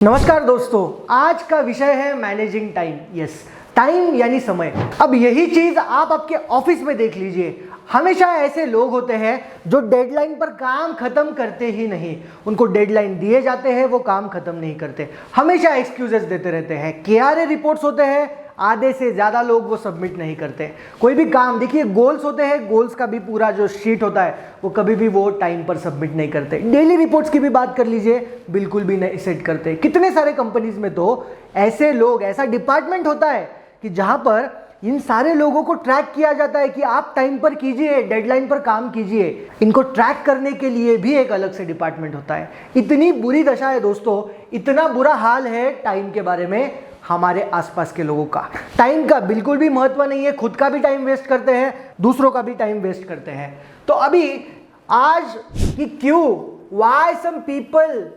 नमस्कार दोस्तों, आज का विषय है मैनेजिंग टाइम। यस, टाइम यानी समय। अब यही चीज आप आपके ऑफिस में देख लीजिए। हमेशा ऐसे लोग होते हैं जो डेडलाइन पर काम खत्म करते ही नहीं। उनको डेडलाइन दिए जाते हैं, वो काम खत्म नहीं करते, हमेशा एक्सक्यूजेस देते रहते हैं। केआरए रिपोर्ट्स होते हैं, आधे से ज्यादा लोग वो सबमिट नहीं करते। कोई भी काम, देखिए गोल्स होते हैं, गोल्स का भी पूरा जो शीट होता है वो कभी भी वो टाइम पर सबमिट नहीं करते। डेली रिपोर्ट्स की भी बात कर लीजिए, बिल्कुल भी नहीं सेट करते। कितने सारे कंपनीज में तो ऐसे लोग, ऐसा डिपार्टमेंट होता है कि जहां पर इन सारे लोगों को ट्रैक किया जाता है कि आप टाइम पर कीजिए, डेडलाइन पर काम कीजिए। इनको ट्रैक करने के लिए भी एक अलग से डिपार्टमेंट होता है। इतनी बुरी दशा है दोस्तों, इतना बुरा हाल है टाइम के बारे में हमारे आसपास के लोगों का। टाइम का बिल्कुल भी महत्व नहीं है, खुद का भी टाइम वेस्ट करते हैं, दूसरों का भी टाइम वेस्ट करते हैं। तो अभी आज कि क्यों, why some people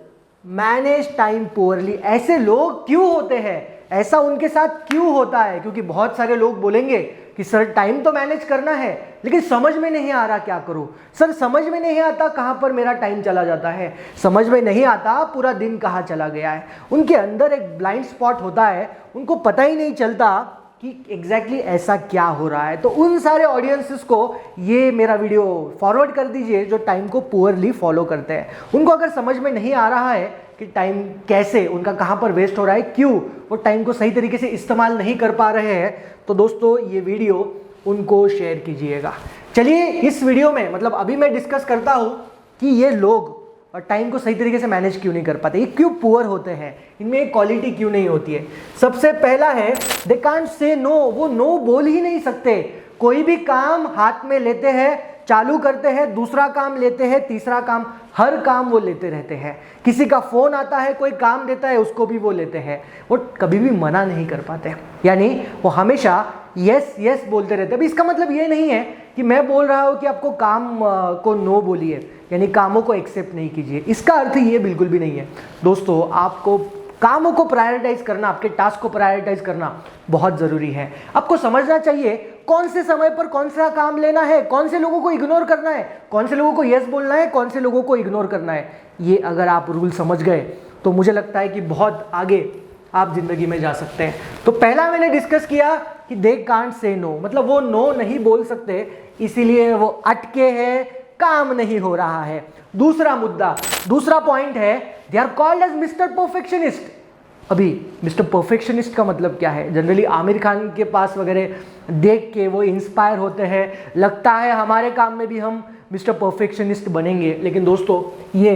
manage time poorly, ऐसे लोग क्यों होते हैं, ऐसा उनके साथ क्यों होता है? क्योंकि बहुत सारे लोग बोलेंगे कि सर टाइम तो मैनेज करना है, लेकिन समझ में नहीं आ रहा क्या करूं। सर समझ में नहीं आता कहां पर मेरा टाइम चला जाता है, समझ में नहीं आता पूरा दिन कहां चला गया है। उनके अंदर एक ब्लाइंड स्पॉट होता है, उनको पता ही नहीं चलता कि एग्जैक्टली ऐसा क्या हो रहा है। तो उन सारे ऑडियंसेस को ये मेरा वीडियो फॉरवर्ड कर दीजिए जो टाइम को पुअरली फॉलो करते हैं। उनको अगर समझ में नहीं आ रहा है कि टाइम कैसे, उनका कहां पर वेस्ट हो रहा है, क्यों वो टाइम को सही तरीके से इस्तेमाल नहीं कर पा रहे हैं, तो दोस्तों ये वीडियो उनको शेयर कीजिएगा। चलिए इस वीडियो में, मतलब अभी मैं डिस्कस करता हूं कि ये लोग टाइम को सही तरीके से मैनेज क्यों नहीं कर पाते, ये क्यों पुअर होते हैं, इनमें एक क्वालिटी क्यों नहीं होती है। सबसे पहला है दे कांट से नो, वो नो बोल ही नहीं सकते। कोई भी काम हाथ में लेते हैं, चालू करते हैं, दूसरा काम लेते हैं, तीसरा काम, हर काम वो लेते रहते हैं। किसी का फोन आता है, कोई काम देता है, उसको भी वो लेते हैं। वो कभी भी मना नहीं कर पाते, यानी वो हमेशा यस यस बोलते रहते हैं। अभी इसका मतलब ये नहीं है कि मैं बोल रहा हूं कि आपको काम को नो बोलिए, यानी कामों को एक्सेप्ट नहीं कीजिए, इसका अर्थ ये बिल्कुल भी नहीं है। दोस्तों आपको कामों को प्रायोरिटाइज करना, आपके टास्क को प्रायोरिटाइज करना बहुत जरूरी है। आपको समझना चाहिए कौन से समय पर कौन सा काम लेना है, कौन से लोगों को इग्नोर करना है, कौन से लोगों को यस बोलना है, कौन से लोगों को इग्नोर करना है। ये अगर आप रूल समझ गए तो मुझे लगता है कि बहुत आगे आप जिंदगी में जा सकते हैं। तो पहला मैंने डिस्कस किया कि दे कांट से नो, मतलब वो नो नहीं बोल सकते, इसीलिए वो अटके हैं, काम नहीं हो रहा है। दूसरा मुद्दा, दूसरा पॉइंट है they are called as mister perfectionist. अभी मिस्टर परफेक्शनिस्ट का मतलब क्या है? जनरली आमिर खान के पास वगैरह देख के वो इंस्पायर होते हैं, लगता है हमारे काम में भी हम मिस्टर परफेक्शनिस्ट बनेंगे। लेकिन दोस्तों ये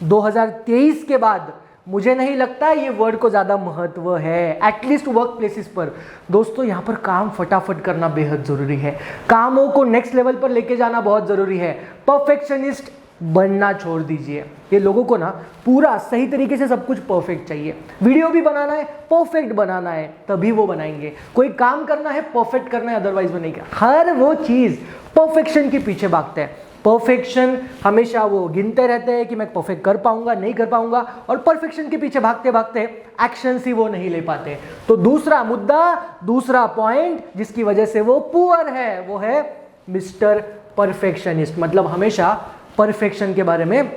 2023 के बाद मुझे नहीं लगता ये वर्ड को ज़्यादा महत्व है, एटलीस्ट वर्क प्लेसेस पर। दोस्तों यहाँ पर काम फटाफट करना बेहद ज़रूरी है, कामों को नेक्स्ट लेवल पर लेके जाना बहुत ज़रूरी है। परफेक्शनिस्ट बनना छोड़ दीजिए। ये लोगों को ना पूरा सही तरीके से सब कुछ परफेक्ट चाहिए। वीडियो भी बनाना है, परफेक्ट बनाना है, तभी वो बनाएंगे। कोई काम करना है, परफेक्ट करना है, अदरवाइज वो नहीं करना। हर वो चीज़ परफेक्शन के पीछे भागते हैं। परफेक्शन हमेशा वो गिनते रहते हैं कि मैं परफेक्ट कर पाऊंगा, नहीं कर पाऊंगा, और परफेक्शन के पीछे भागते भागते एक्शन ही वो नहीं ले पाते। तो दूसरा मुद्दा, दूसरा पॉइंट जिसकी वजह से वो पुअर है, वो है मिस्टर परफेक्शनिस्ट, मतलब हमेशा परफेक्शन के बारे में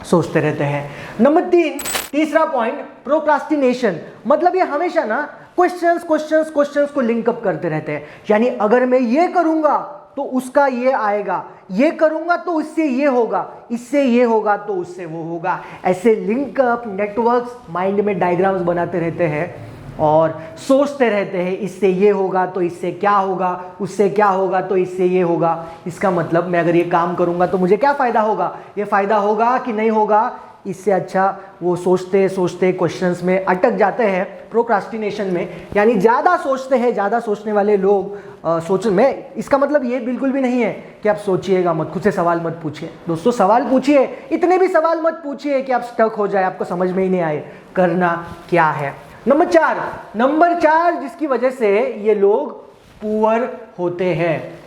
सोचते रहते हैं। नंबर 3, तीसरा पॉइंट, प्रोक्रास्टिनेशन, मतलब ये हमेशा ना क्वेश्चंस को लिंकअप करते रहते हैं। यानी अगर मैं ये करूंगा तो उसका ये आएगा, ये करूंगा तो इससे ये होगा, इससे ये होगा तो उससे वो होगा। ऐसे लिंकअप नेटवर्क्स माइंड में डायग्राम्स बनाते रहते हैं और सोचते रहते हैं इससे ये होगा तो इससे क्या होगा, उससे क्या होगा तो इससे ये होगा। इसका मतलब मैं अगर ये काम करूंगा तो मुझे क्या फायदा होगा, ये फायदा होगा कि नहीं होगा। इससे अच्छा वो सोचते सोचते क्वेश्चंस में अटक जाते हैं, प्रोक्रास्टिनेशन में, यानी ज़्यादा सोचते हैं। ज़्यादा सोचने वाले लोग सोच में, इसका मतलब ये बिल्कुल भी नहीं है कि आप सोचिएगा मत, खुद से सवाल मत पूछिए। दोस्तों सवाल पूछिए, इतने भी सवाल मत पूछिए कि आप स्टक हो जाए, आपको समझ में ही नहीं आए करना क्या है। नंबर 4 जिसकी वजह से ये लोग पुअर होते हैं,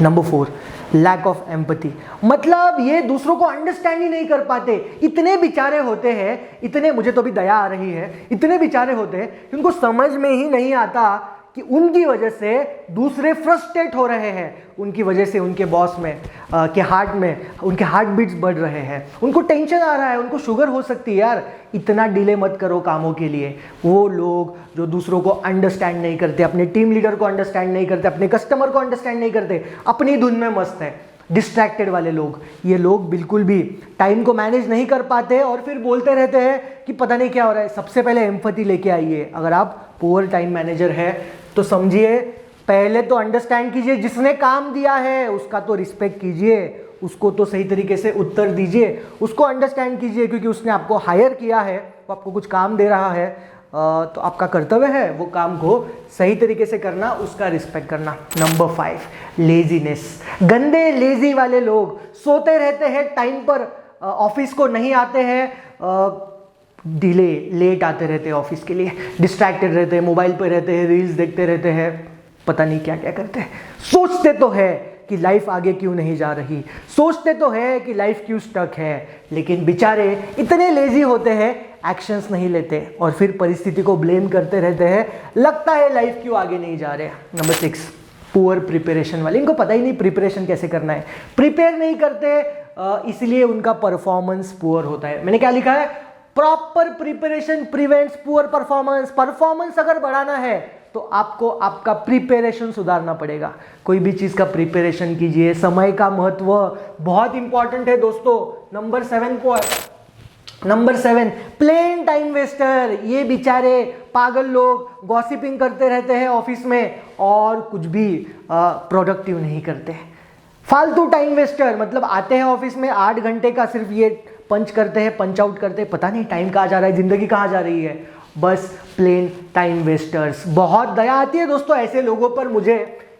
नंबर 4, लैक ऑफ एम्पैथी, मतलब ये दूसरों को अंडरस्टैंड ही नहीं कर पाते। इतने बेचारे होते हैं, इतने, मुझे तो भी दया आ रही है, इतने बेचारे होते हैं कि उनको समझ में ही नहीं आता कि उनकी वजह से दूसरे फ्रस्ट्रेट हो रहे हैं, उनकी वजह से उनके बॉस में के हार्ट में उनके हार्ट बीट्स बढ़ रहे हैं, उनको टेंशन आ रहा है, उनको शुगर हो सकती है। यार इतना डिले मत करो कामों के लिए। वो लोग जो दूसरों को अंडरस्टैंड नहीं करते, अपने टीम लीडर को अंडरस्टैंड नहीं करते, अपने कस्टमर को अंडरस्टैंड नहीं करते, अपनी धुन में मस्त है, डिस्ट्रैक्टेड वाले लोग, ये लोग बिल्कुल भी टाइम को मैनेज नहीं कर पाते और फिर बोलते रहते हैं कि पता नहीं क्या हो रहा है। सबसे पहले एम्पैथी लेके आइए। अगर आप पुअर टाइम मैनेजर है तो समझिए, पहले तो अंडरस्टैंड कीजिए, जिसने काम दिया है उसका तो रिस्पेक्ट कीजिए, उसको तो सही तरीके से उत्तर दीजिए, उसको अंडरस्टैंड कीजिए, क्योंकि उसने आपको हायर किया है, वो आपको कुछ काम दे रहा है, तो आपका कर्तव्य है वो काम को सही तरीके से करना, उसका रिस्पेक्ट करना। Number 5, laziness. गंदे लेजी वाले लोग सोते रहते हैं, टाइम पर ऑफिस को नहीं आते हैं, डिले लेट आते रहते हैं ऑफिस के लिए, डिस्ट्रैक्टेड रहते हैं, मोबाइल पर रहते हैं, रील्स देखते रहते हैं, पता नहीं क्या क्या करते हैं। सोचते तो है कि लाइफ आगे क्यों नहीं जा रही, सोचते तो है कि लाइफ क्यों स्टक है, लेकिन बेचारे इतने लेजी होते हैं, एक्शंस नहीं लेते और फिर परिस्थिति को ब्लेम करते रहते हैं, लगता है लाइफ क्यों आगे नहीं जा रहे। नंबर 6, पुअर प्रिपरेशन वाले। इनको पता ही नहीं प्रिपरेशन कैसे करना है, प्रिपेयर नहीं करते, इसलिए उनका परफॉर्मेंस पुअर होता है। मैंने क्या लिखा है, proper preparation prevents poor performance. Performance अगर बढ़ाना है तो आपको आपका प्रिपरेशन सुधारना पड़ेगा। कोई भी चीज का प्रिपरेशन कीजिए। समय का महत्व बहुत इंपॉर्टेंट है दोस्तों। Number 7, plain time waster. ये बेचारे पागल लोग गॉसिपिंग करते रहते हैं ऑफिस में और कुछ भी प्रोडक्टिव नहीं करते। फालतू टाइम वेस्टर, मतलब आते हैं ऑफिस में 8 घंटे का सिर्फ ये पंच करते हैं, पंच आउट करते हैं, पता नहीं टाइम कहाँ जा रहा है, जिंदगी कहाँ जा रही है। बस प्लेन टाइम वेस्टर्स। बहुत दया आती है दोस्तों ऐसे लोगों पर मुझे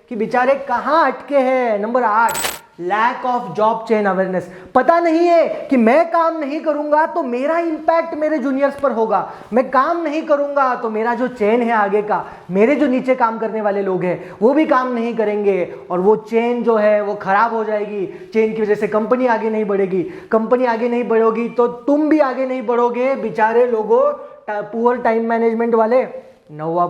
कि बेचारे कहाँ अटके हैं। Number 8, lack of job chain awareness. पता नहीं है कि मैं काम नहीं करूंगा तो मेरा इंपैक्ट मेरे जूनियर्स पर होगा, मैं काम नहीं करूंगा तो मेरा जो चेन है आगे का, मेरे जो नीचे काम करने वाले लोग हैं वो भी काम नहीं करेंगे और वो चेन जो है वो खराब हो जाएगी। चेन की वजह से कंपनी आगे नहीं बढ़ेगी, कंपनी आगे नहीं बढ़ोगी तो तुम भी आगे नहीं बढ़ोगे। बेचारे लोगों, पुअर टाइम मैनेजमेंट वाले। 9वां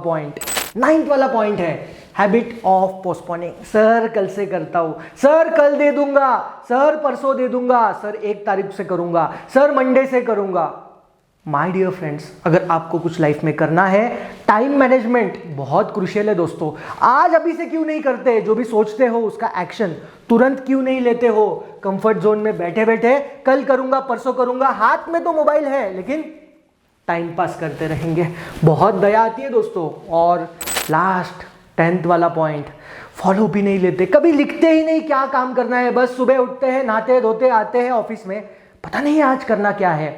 वाला पॉइंट है हैबिट ऑफ पोस्टपोनिंग। सर कल से करता हूं, सर कल दे दूंगा, सर परसों दे दूंगा, सर 1 तारीख से करूंगा, सर मंडे से करूंगा। माय डियर फ्रेंड्स, अगर आपको कुछ लाइफ में करना है, टाइम मैनेजमेंट बहुत क्रूशियल है दोस्तों। आज अभी से क्यों नहीं करते? जो भी सोचते हो उसका एक्शन तुरंत क्यों नहीं लेते हो? कंफर्ट जोन में बैठे बैठे कल करूंगा, परसों करूंगा, हाथ में तो मोबाइल है लेकिन टाइम पास करते रहेंगे। बहुत दया आती है दोस्तों। और लास्ट 10th वाला पॉइंट, फॉलो भी नहीं लेते, कभी लिखते ही नहीं क्या काम करना है। बस सुबह उठते हैं, नहाते धोते आते हैं ऑफिस में, पता नहीं आज करना क्या है।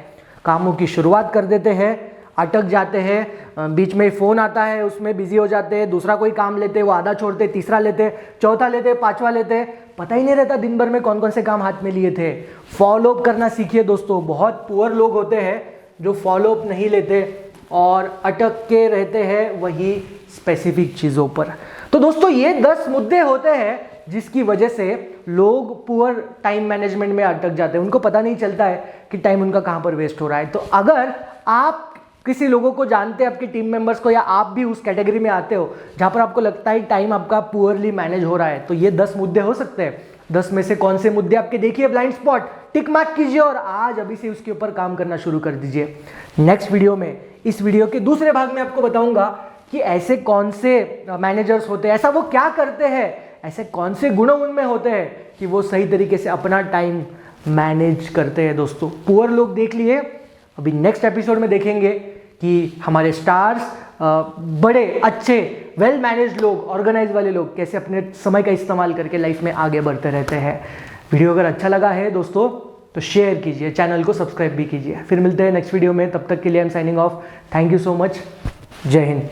कामों की शुरुआत कर देते हैं, अटक जाते हैं, बीच में फ़ोन आता है उसमें बिजी हो जाते हैं, दूसरा कोई काम लेते हैं वो आधा छोड़ते, तीसरा लेते, चौथा लेते, 5वां लेते, पता ही नहीं रहता दिन भर में कौन कौन से काम हाथ में लिए थे। फॉलो अप करना सीखिए दोस्तों। बहुत पुअर लोग होते हैं जो फॉलो अप नहीं लेते और अटक के रहते हैं वही स्पेसिफिक चीज़ों पर। तो दोस्तों ये 10 मुद्दे होते हैं जिसकी वजह से लोग पुअर टाइम मैनेजमेंट में अटक जाते हैं। उनको पता नहीं चलता है कि टाइम उनका कहाँ पर वेस्ट हो रहा है। तो अगर आप किसी लोगों को जानते हैं, आपके टिम मेंबर्स को, या आप भी उस कैटेगरी में आते हो जहाँ पर आपको लगता है टाइम आपका पुअरली मैनेज हो रहा है, तो ये 10 मुद्दे हो सकते हैं। 10 में से कौन से मुद्दे आपके देखिए ब्लाइंड स्पॉट, टिक मार्क कीजिए और आज अभी से उसके ऊपर काम करना शुरू कर दीजिए। नेक्स्ट वीडियो में, इस वीडियो के दूसरे भाग में आपको बताऊंगा कि ऐसे कौन से मैनेजर्स होते हैं, ऐसा वो क्या करते हैं, ऐसे कौन से गुण उनमें होते हैं कि वो सही तरीके से अपना टाइम मैनेज करते हैं। दोस्तों पुअर लोग देख लिए, अभी नेक्स्ट एपिसोड में देखेंगे कि हमारे स्टार्स, बड़े अच्छे वेल मैनेज लोग, ऑर्गेनाइज वाले लोग कैसे अपने समय का इस्तेमाल करके लाइफ में आगे बढ़ते रहते हैं। वीडियो अगर अच्छा लगा है दोस्तों तो शेयर कीजिए, चैनल को सब्सक्राइब भी कीजिए। फिर मिलते हैं नेक्स्ट वीडियो में, तब तक के लिए I am signing off. Thank you so much. जय हिंद।